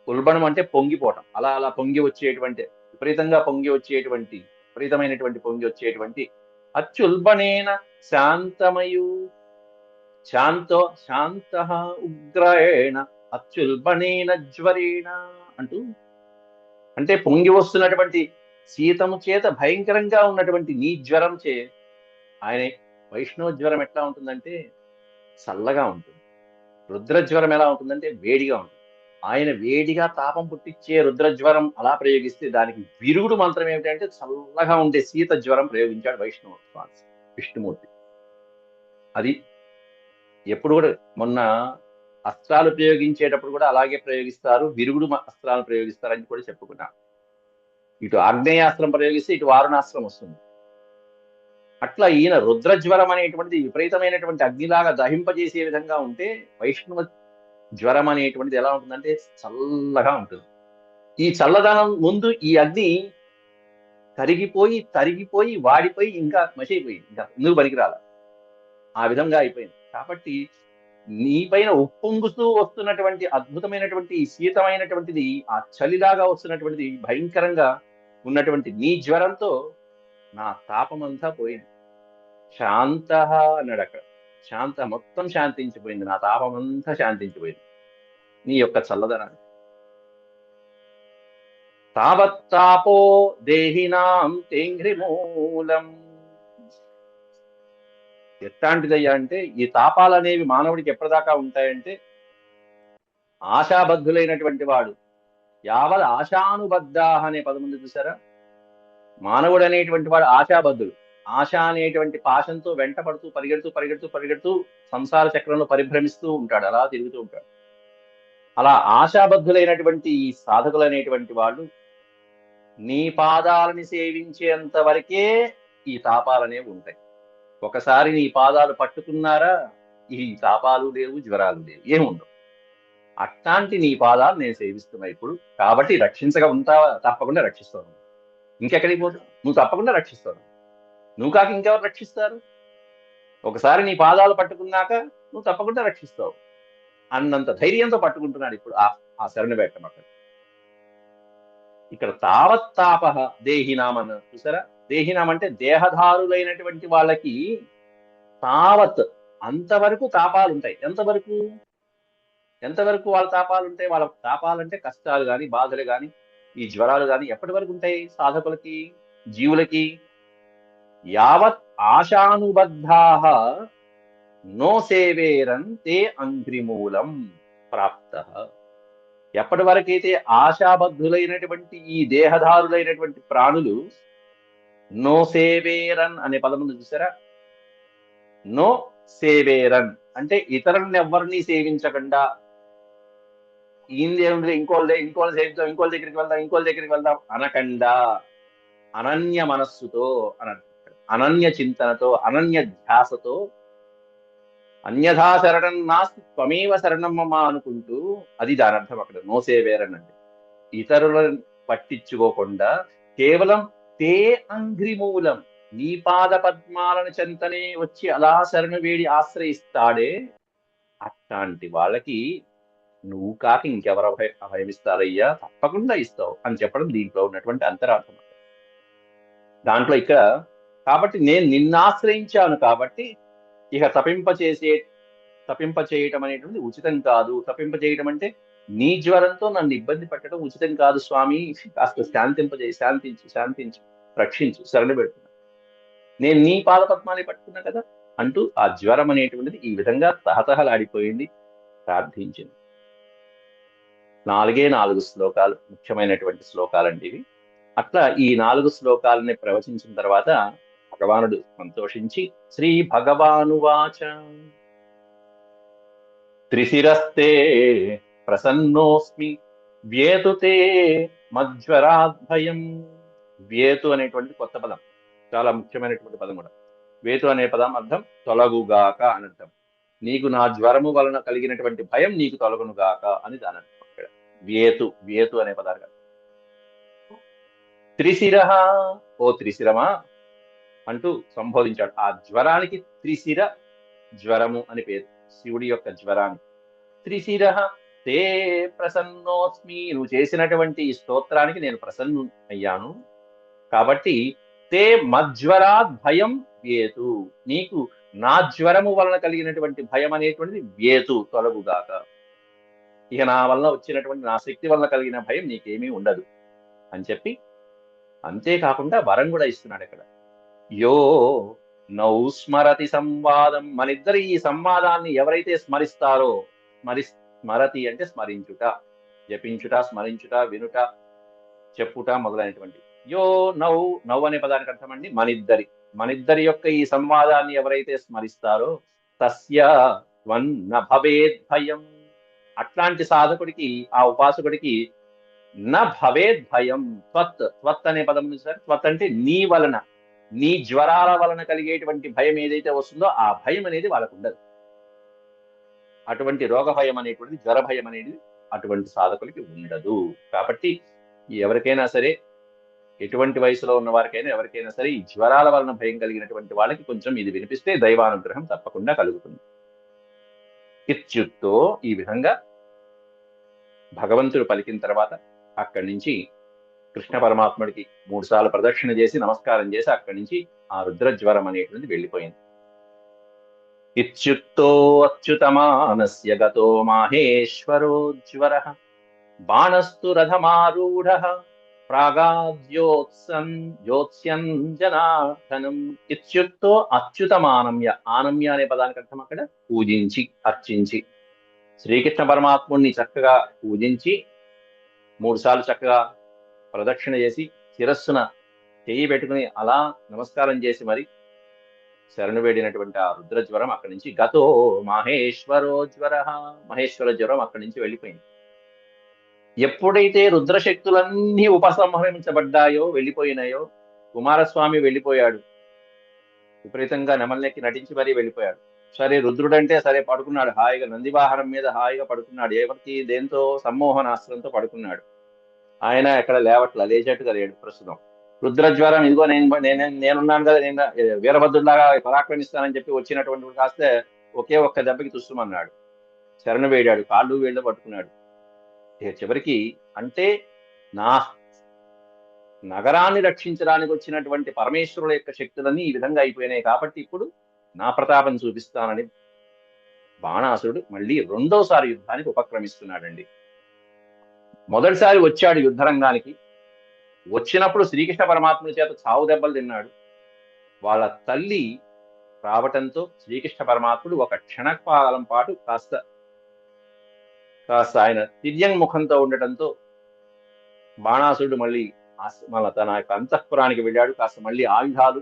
ఉల్బణం అంటే పొంగిపోవటం, అలా అలా పొంగి వచ్చేటువంటి, విపరీతమైనటువంటి పొంగి వచ్చేటువంటి. అత్యుల్బణేన శాంతమయు, శాంత ఉగ్రేణ అత్యుల్బణేన జ్వరేణ అంటూ, అంటే పొంగి వస్తున్నటువంటి శీతము చేత భయంకరంగా ఉన్నటువంటి నీ జ్వరం చే, ఆయన వైష్ణవ జ్వరం ఎట్లా ఉంటుందంటే చల్లగా ఉంటుంది. రుద్రజ్వరం ఎలా ఉంటుందంటే వేడిగా ఉంటుంది. ఆయన వేడిగా తాపం పుట్టించే రుద్రజ్వరం అలా ప్రయోగిస్తే దానికి విరుగుడు మంత్రం ఏమిటంటే చల్లగా ఉండే శీత జ్వరం ప్రయోగించాడు వైష్ణవ స్వామి విష్ణుమూర్తి. అది ఎప్పుడు కూడా, మొన్న అస్త్రాలు ప్రయోగించేటప్పుడు కూడా అలాగే ప్రయోగిస్తారు, విరుగుడు అస్త్రాలు ప్రయోగిస్తారని కూడా చెప్పుకున్నా. ఇటు ఆగ్నేయాస్త్రం ప్రయోగిస్తే ఇటు వారుణాస్త్రం వస్తుంది. అట్లా ఈయన రుద్రజ్వరం అనేటువంటిది విపరీతమైనటువంటి అగ్నిలాగా దహింపజేసే విధంగా ఉంటే వైష్ణవ జ్వరం అనేటువంటిది ఎలా ఉంటుందంటే చల్లగా ఉంటుంది. ఈ చల్లదనం ముందు ఈ అగ్ని కరిగిపోయి తరిగిపోయి వాడిపోయి ఇంకా మసైపోయింది, ఇంకా ఎందుకు పనికిరాల, ఆ విధంగా అయిపోయింది. కాబట్టి నీపైన ఉప్పొంగుతూ వస్తున్నటువంటి అద్భుతమైనటువంటి ఈ శీతమైనటువంటిది, ఆ చలిలాగా వస్తున్నటువంటిది, భయంకరంగా ఉన్నటువంటి నీ జ్వరంతో నా తాపమంతా పోయింది. శాంత అన్నాడు అక్కడ. శాంత మొత్తం శాంతించిపోయింది, నా తాపమంతా శాంతించిపోయింది నీ యొక్క చల్లదనాన్ని. తావత్తాపో దేహినాం తేంఘ్రిమూలం. ఎట్లాంటిదయ్యా అంటే, ఈ తాపాలు అనేవి మానవుడికి ఎప్పటిదాకా ఉంటాయంటే, ఆశాబద్ధులైనటువంటి వాడు యావత్ ఆశానుబద్ధాః అనే పదం ఉంది చూసారా. మానవుడు అనేటువంటి వాడు ఆశాబద్ధుడు. ఆశ అనేటువంటి పాశంతో వెంట పడుతూ పరిగెడుతూ పరిగెడుతూ పరిగెడుతూ సంసార చక్రంలో పరిభ్రమిస్తూ ఉంటాడు, అలా తిరుగుతూ ఉంటాడు. అలా ఆశాబద్ధులైనటువంటి ఈ సాధకులు అనేటువంటి వాళ్ళు నీ పాదాలని సేవించేంత వరకే ఈ తాపాలు అనేవి ఉంటాయి. ఒకసారి నీ పాదాలు పట్టుకున్నారా, ఈ తాపాలు లేవు, జ్వరాలు లేవు, ఏముండవు. అట్లాంటి నీ పాదాలు నేను సేవిస్తున్నా ఇప్పుడు, కాబట్టి రక్షించగా ఉంటావా? తప్పకుండా రక్షిస్తాను. ఇంకెక్కడికి పోతావు? నువ్వు తప్పకుండా రక్షిస్తావు. నువ్వు కాక ఇంకెవరు రక్షిస్తారు? ఒకసారి నీ పాదాలు పట్టుకున్నాక నువ్వు తప్పకుండా రక్షిస్తావు అన్నంత ధైర్యంతో పట్టుకుంటున్నాడు ఇప్పుడు ఆ శరణు వేటం. అక్కడ ఇక్కడ తావత్తాప దేహినాం అన్న చూసారా. దేహినాం అంటే దేహధారులైనటువంటి వాళ్ళకి తావత్ అంతవరకు తాపాలు ఉంటాయి. ఎంతవరకు ఎంతవరకు వాళ్ళ తాపాలు ఉంటాయి? వాళ్ళ తాపాలంటే కష్టాలు కానీ, బాధలు కానీ, ఈ జ్వరాలు కానీ ఎప్పటి వరకు ఉంటాయి సాధకులకి, జీవులకి? యావత్ ఆశానుబద్ధాః నో సేవేరన్ తే అంఘ్రిమూలం ప్రాప్తః. ఎప్పటి వరకైతే ఆశాబద్ధులైనటువంటి ఈ దేహధారులైనటువంటి ప్రాణులు నో సేవేరన్ అనే పదం ఉంది చూసారా. నో సేవేరన్ అంటే ఇతరులను ఎవరిని సేవించకుండా, ఇంకోళ్ళని సేవించాం, ఇంకోళ్ళ దగ్గరికి వెళ్దాం అనకుండా, అనన్య మనస్సుతో అనన్య చింతనతో, అనన్య ధ్యాసతో, అన్యథా శరణం నాస్తి త్వమేవ శరణం మమ అనుకుంటూ, అది దాని అర్థం అక్కడ నో సేవేరన్ అంటే. ఇతరులను పట్టించుకోకుండా కేవలం తే అంఘ్రిమూలం నీ పాద పద్మాలను చెంతనే వచ్చి అలా శరణు వేడి ఆశ్రయిస్తాడే, అట్లాంటి వాళ్ళకి నువ్వు కాక ఇంకెవరు అభయమిస్తారయ్యా? తప్పకుండా ఇస్తావు అని చెప్పడం దీంట్లో ఉన్నటువంటి అంతరార్థం. దాంట్లో ఇక్కడ కాబట్టి నేను నిన్నాశ్రయించాను కాబట్టి ఇక తప్పింపచేయటం అనేటువంటి ఉచితం కాదు. తప్పింపచేయటం అంటే నీ జ్వరంతో నన్ను ఇబ్బంది పెట్టడం ఉచితం కాదు స్వామి, కాస్త శాంతించు, రక్షించు, శరణు పెడుతున్నా, నేను నీ పాదపద్మాలే పట్టుకున్నా కదా అంటూ ఆ జ్వరం అనేటువంటిది ఈ విధంగా తహతహలాడిపోయింది, ప్రార్థించింది. 4 శ్లోకాలు, ముఖ్యమైనటువంటి శ్లోకాలండి ఇవి. అట్లా ఈ 4 శ్లోకాలని ప్రవచించిన తర్వాత భగవానుడు సంతోషించి శ్రీ భగవానువాచ త్రిశిరస్తే ప్రసన్నోస్మి వ్యేతుతే మజ్వరాద్భయం. వ్యేతు అనేటువంటి కొత్త పదం, చాలా ముఖ్యమైనటువంటి పదం కూడా. వేతు అనే పదం అర్థం తొలగుగాక అని అర్థం. నీకు నా జ్వరము వలన కలిగినటువంటి భయం నీకు తొలగునుగాక అని దాని అర్థం. ఇక్కడ వ్యేతు అనే పదార్థం. త్రిశిర, ఓ త్రిశిరమా అంటూ సంబోధించాడు. ఆ జ్వరానికి త్రిశిర జ్వరము అని పేరు, శివుడి యొక్క జ్వరానికి. త్రిశిర తే ప్రసన్నోస్మి, నువ్వు చేసినటువంటి ఈ స్తోత్రానికి నేను ప్రసన్ను అయ్యాను కాబట్టి తే మజ్వరాద్ భయం వ్యేతు, నీకు నా జ్వరము వలన కలిగినటువంటి భయం అనేటువంటిది వ్యేతు, తొలగుగాక. ఇక నా వలన వచ్చినటువంటి, నా శక్తి వలన కలిగిన భయం నీకేమీ ఉండదు అని చెప్పి, అంతేకాకుండా వరం కూడా ఇస్తున్నాడు ఇక్కడ. యో నౌ స్మరతి సంవాదం, మనిద్దరు ఈ సంవాదాన్ని ఎవరైతే స్మరిస్తారో, స్మరతి అంటే స్మరించుట, జపించుట, స్మరించుట, వినుట, చెప్పుట మొదలైనటువంటి. యో నౌ అనే పదానికి అర్థం అండి మనిద్దరి యొక్క ఈ సంవాదాన్ని ఎవరైతే స్మరిస్తారో తస్య త్వన్న భవేద్ భయం, అట్లాంటి సాధకుడికి, ఆ ఉపాసకుడికి న భవేద్ భయం. త్వత్ అనే పదం సార్. త్వత్ అంటే నీ వలన, నీ జ్వరాల వలన కలిగేటువంటి భయం ఏదైతే వస్తుందో ఆ భయం అనేది వాళ్ళకు ఉండదు. అటువంటి రోగ భయం అనేటువంటిది, జ్వర భయం అనేది అటువంటి సాధకులకి ఉండదు. కాబట్టి ఎవరికైనా సరే, ఎటువంటి వయసులో ఉన్న వారికైనా ఎవరికైనా సరే ఈ జ్వరాల వలన భయం కలిగినటువంటి వాళ్ళకి కొంచెం ఇది వినిపిస్తే దైవానుగ్రహం తప్పకుండా కలుగుతుంది. ఇత్యుక్తో ఈ విధంగా భగవంతుడు పలికిన తర్వాత అక్కడి నుంచి కృష్ణ పరమాత్ముడికి 3 సార్లు ప్రదక్షిణ చేసి నమస్కారం చేసి అక్కడి నుంచి ఆ రుద్రజ్వరం అనేటువంటిది వెళ్ళిపోయింది. ఇత్యుక్తో అచ్యుతమానస్య గతో మాహేశ్వరో జ్వరః బాణస్తు రథమారూఢః జ్యోత్స్యన్ జనార్దనం. ఇత్యుక్తో అచ్యుతమానమ్య, ఆనమ్య అనే పదానికి అర్థం అక్కడ పూజించి, అర్చించి, శ్రీకృష్ణ పరమాత్ముడిని చక్కగా పూజించి 3 సార్లు చక్కగా ప్రదక్షిణ చేసి శిరస్సున చెయ్యి పెట్టుకుని అలా నమస్కారం చేసి మరి శరణు వేడినటువంటి ఆ రుద్రజ్వరం అక్కడి నుంచి గతో మహేశ్వరో జ్వర, మహేశ్వర జ్వరం అక్కడి నుంచి వెళ్ళిపోయింది. ఎప్పుడైతే రుద్రశక్తులన్నీ ఉపసంహరించబడ్డాయో, వెళ్ళిపోయినాయో, కుమారస్వామి వెళ్ళిపోయాడు, విపరీతంగా నెమల్నెక్కి నటించి మరీ వెళ్ళిపోయాడు. సరే రుద్రుడంటే సరే పడుకున్నాడు హాయిగా, నందివాహనం మీద హాయిగా పడుకున్నాడు. ఎవరికి దేంతో సమ్మోహనాస్త్రంతో పడుకున్నాడు. ఆయన ఎక్కడ లేవట్లా, లేచేట్టుగా లేడు ప్రస్తుతం. రుద్రజ్వరం ఇదిగో నేనున్నాను కదా, నేను వీరభద్రుడిలాగా పరాక్రమిస్తానని చెప్పి వచ్చినటువంటి కాస్త ఒకే ఒక్క దెబ్బకి తుస్సుమన్నాడు. శరణు వేడాడు, కాళ్ళు వేళ్ళు పట్టుకున్నాడు. చివరికి అంటే నా నగరాన్ని రక్షించడానికి వచ్చినటువంటి పరమేశ్వరుల యొక్క శక్తులన్నీ ఈ విధంగా అయిపోయినాయి కాబట్టి ఇప్పుడు నా ప్రతాపం చూపిస్తానని బాణాసురుడు మళ్ళీ 2వసారి యుద్ధానికి ఉపక్రమిస్తున్నాడండి. మొదటిసారి వచ్చాడు యుద్ధరంగానికి. వచ్చినప్పుడు శ్రీకృష్ణ పరమాత్ముడి చేత చావు దెబ్బలు తిన్నాడు. వాళ్ళ తల్లి రావటంతో శ్రీకృష్ణ పరమాత్ముడు ఒక క్షణకాలం పాటు కాస్త ఆయన తిర్యంముఖంతో ఉండటంతో బాణాసురుడు మళ్ళీ తన యొక్క అంతఃపురానికి వెళ్ళాడు. కాస్త మళ్ళీ ఆయుధాలు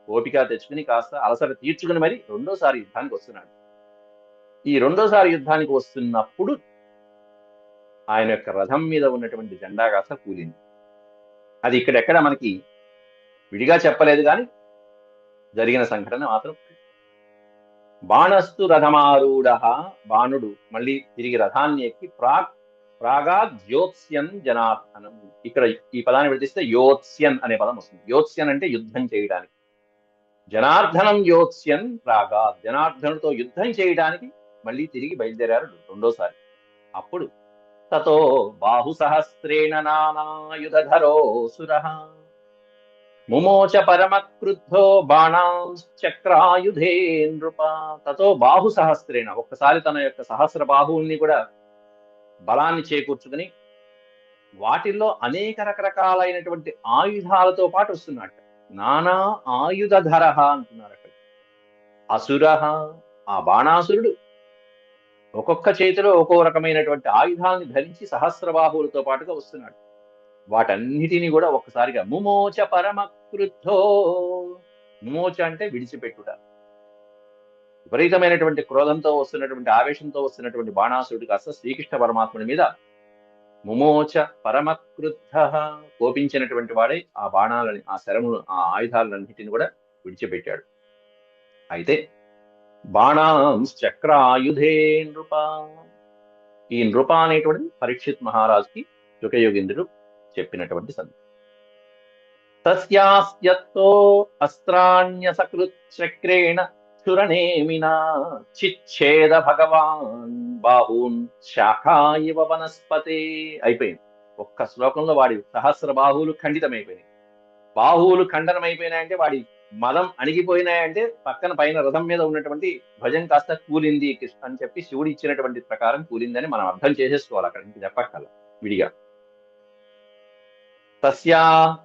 ఓపిక తెచ్చుకుని కాస్త అలసట తీర్చుకుని మరి 2వసారి యుద్ధానికి వస్తున్నాడు. ఈ 2వసారి యుద్ధానికి వస్తున్నప్పుడు ఆయన యొక్క రథం మీద ఉన్నటువంటి జెండా కాస్త కూలింది. అది ఇక్కడెక్కడ మనకి విడిగా చెప్పలేదు, కానీ జరిగిన సంఘటన మాత్రం. బాణస్తు రథమారూఢ, బాణుడు మళ్ళీ తిరిగి రథాన్ని ఎక్కి యోత్స్యన్ జనార్దనం. ఇక్కడ ఈ పదాన్ని విడదీస్తే యోత్స్యన్ అనే పదం వస్తుంది. యోత్స్యన్ అంటే యుద్ధం చేయడానికి. జనార్దనం యోత్స్యన్ జనార్దనుడితో యుద్ధం చేయడానికి మళ్ళీ తిరిగి బయలుదేరారు 2వసారి. అప్పుడు తతో బాహు సహస్రేణ నానాయుధరో ముమోచ పరమ క్రుద్ధో బాణాంశ్చక్రాయుధే నృప. తతో బాహు సహస్రేణ, ఒక్కసారి తన యొక్క సహస్ర బాహువుల్ని కూడా బలాన్ని చేకూర్చుకుని వాటిల్లో అనేక రకరకాలైనటువంటి ఆయుధాలతో పాటు వస్తున్నాడు. నానా ఆయుధర అంటున్నారు అక్కడ. అసుర, ఆ బాణాసురుడు ఒక్కొక్క చేతిలో ఒక్కో రకమైనటువంటి ఆయుధాలని ధరించి సహస్రబాహువులతో పాటుగా వస్తున్నాడు. వాటన్నిటినీ కూడా ఒక్కసారిగా ముమోచ పరమ క్రుద్ధో, ముమోచ అంటే విడిచిపెట్టుట. విపరీతమైనటువంటి క్రోధంతో వస్తున్నటువంటి, ఆవేశంతో వస్తున్నటువంటి బాణాసురుడు కాస్త శ్రీకృష్ణ పరమాత్ముడి మీద ముమోచ పరమ క్రుద్ధ, కోపించినటువంటి వాడే ఆ బాణాలని, ఆ శరములు, ఆ ఆయుధాలన్నిటిని కూడా విడిచిపెట్టాడు. అయితే బాణాంశ్చక్రాయుధే నృప, ఈ నృప అనేటువంటిది పరీక్షిత్ మహారాజుకి యుగయోగేంద్రుడు చెప్పినటువంటి సంగతి. తస్యాస్యత్తో అస్త్రాణ్యసకృత్ చక్రేణ క్షురణేమినా చిచ్ఛేద భగవాన్ బాహూన్ శాఖాయివ వనస్పతే. అయిపోయింది. ఒక్క శ్లోకంలో వాడి సహస్ర బాహువులు ఖండితమైపోయినాయి. బాహువులు ఖండనమైపోయినాయంటే వాడి మదం అణిగిపోయినాయంటే పక్కన పైన రథం మీద ఉన్నటువంటి ధ్వజం కాస్త కూలింది అని చెప్పి శివుడు ఇచ్చినటువంటి ప్రకారం కూలిందని మనం అర్థం చేసేసుకోవాలి. అక్కడ ఇంక చెప్పక్కల విడిగా.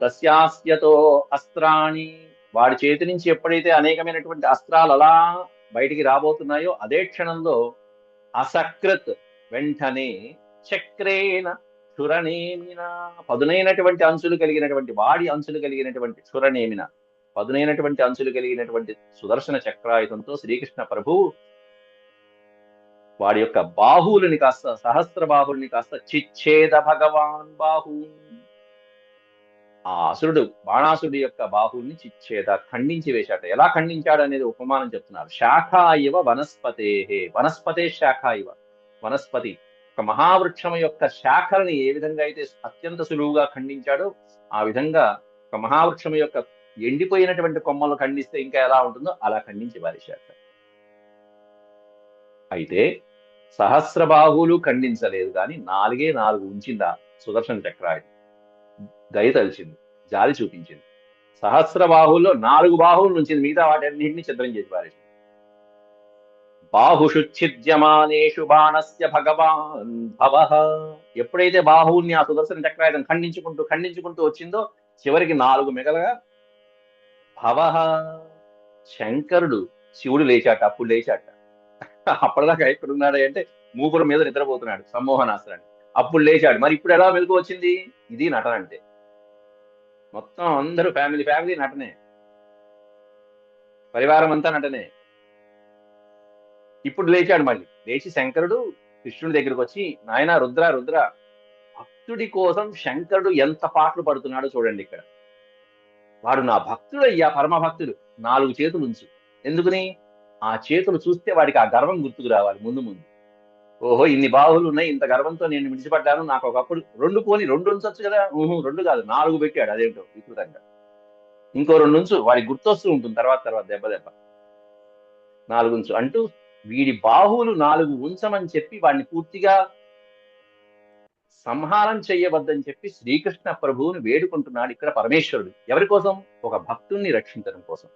తస్యాస్యతో అస్త్రాణి, వాడి చేతి నుంచి ఎప్పుడైతే అనేకమైనటువంటి అస్త్రాలు అలా బయటికి రాబోతున్నాయో అదే క్షణంలో అసకృత్, వెంటనే చక్రేణ క్షురనేమిన, పదునైనటువంటి అంచులు కలిగినటువంటి, వాడి అంచులు కలిగినటువంటి క్షురనేమిన, పదునైనటువంటి అంచులు కలిగినటువంటి సుదర్శన చక్రాయుధంతో శ్రీకృష్ణ ప్రభువు వాడి యొక్క బాహువులని కాస్త, సహస్ర బాహువుల్ని కాస్త చిచ్ఛేద భగవాన్ బాహు, ఆ అసురుడు బాణాసురుడి యొక్క బాహువుల్ని చిచ్చేత ఖండించి వేశాట. ఎలా ఖండించాడు అనేది ఉపమానం చెప్తున్నారు. శాఖ ఇవ వనస్పతే, వనస్పతే శాఖ ఇవ. వనస్పతి ఒక మహావృక్షం యొక్క శాఖల్ని ఏ విధంగా అయితే అత్యంత సులువుగా ఖండించాడో ఆ విధంగా ఒక మహావృక్షం యొక్క ఎండిపోయినటువంటి కొమ్మలు ఖండిస్తే ఇంకా ఎలా ఉంటుందో అలా ఖండించి వారేశాట. అయితే సహస్ర బాహువులు ఖండించలేదు కానీ నాలుగే నాలుగు ఉంచిందా సుదర్శన చక్రాయుధం. దయ తలిచింది, జాలి చూపించింది. సహస్ర బాహువుల్లో 4 బాహువులు ఉంచింది, మిగతా వాటన్నింటినీ ఛిద్రం చేసి పారేసింది. బాహుషు ఛిద్యమానేషు బాణస్య భగవాన్ భవః. ఎప్పుడైతే బాహువుల్ని ఆ సుదర్శన చక్రాయుధం ఖండించుకుంటూ ఖండించుకుంటూ వచ్చిందో చివరికి 4 మిగలగా భవః శంకరుడు, శివుడు లేచాట. అప్పుడు లేచాట. అప్పటిదాకా ఎక్కడున్నాడు అంటే మూపురం మీద నిద్రపోతున్నాడు సమ్మోహనాస్త్రాన్ని. అప్పుడు లేచాడు. మరి ఇప్పుడు ఎలా మెలకు వచ్చింది? ఇది నటన అంటే. మొత్తం అందరూ ఫ్యామిలీ ఫ్యామిలీ నటనే, పరివారం అంతా నటనే. ఇప్పుడు లేచాడు. మళ్ళీ లేచి శంకరుడు కృష్ణుడి దగ్గరికి వచ్చి, నాయనా రుద్ర రుద్ర, భక్తుడి కోసం శంకరుడు ఎంత పాటలు పడుతున్నాడో చూడండి ఇక్కడ. వాడు నా భక్తుడు అయ్యా, పరమ భక్తుడు. 4 చేతులు ఉంచు. ఎందుకుని? ఆ చేతులు చూస్తే వాడికి ఆ గర్వం గుర్తుకు రావాలి ముందు ముందు. ఓహో, ఇన్ని బాహువులు ఉన్నాయి, ఇంత గర్వంతో నేను విడిచిపడ్డాను, నాకు ఒకప్పుడు 2 పోని 2 ఉంచొచ్చు కదా. 2 కాదు 4 పెట్టాడు. అదేంటో వికృతంగా. ఇంకో 2 ఉంచు, వాడికి గుర్తొస్తూ ఉంటుంది తర్వాత తర్వాత దెబ్బ దెబ్బ. 4 ఉంచు అంటూ వీడి బాహువులు 4 ఉంచమని చెప్పి వాడిని పూర్తిగా సంహారం చెయ్యవద్దని చెప్పి శ్రీకృష్ణ ప్రభువుని వేడుకుంటున్నాడు ఇక్కడ పరమేశ్వరుడు. ఎవరి కోసం? ఒక భక్తుణ్ణి రక్షించడం కోసం,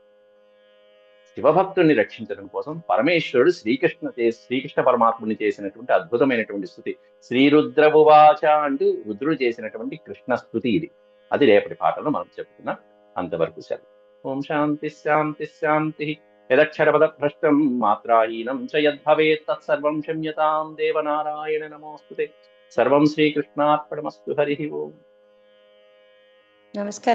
శివభక్తుణ్ణి రక్షించడం కోసం పరమేశ్వరుడు శ్రీకృష్ణ పరమాత్ముని చేసినటువంటి అద్భుతమైనటువంటి స్థుతి. శ్రీరుద్రవువాచ అంటూ రుద్రుడు చేసినటువంటి కృష్ణ స్థుతి ఇది. అది రేపటి పాటలో మనం చెప్పుకున్నాం. అంతవరకు సెలవు. ఓం శాంతి శాంతి శాంతి. యదక్షరపద భ్రష్టం మాత్రాహీనం చ యద్భవేత్ తత్సర్వం క్షమ్యతాం దేవనారాయణ నమోస్తుతే. సర్వం శ్రీకృష్ణార్పణమస్తు. హరి ఓం. నమస్కారం.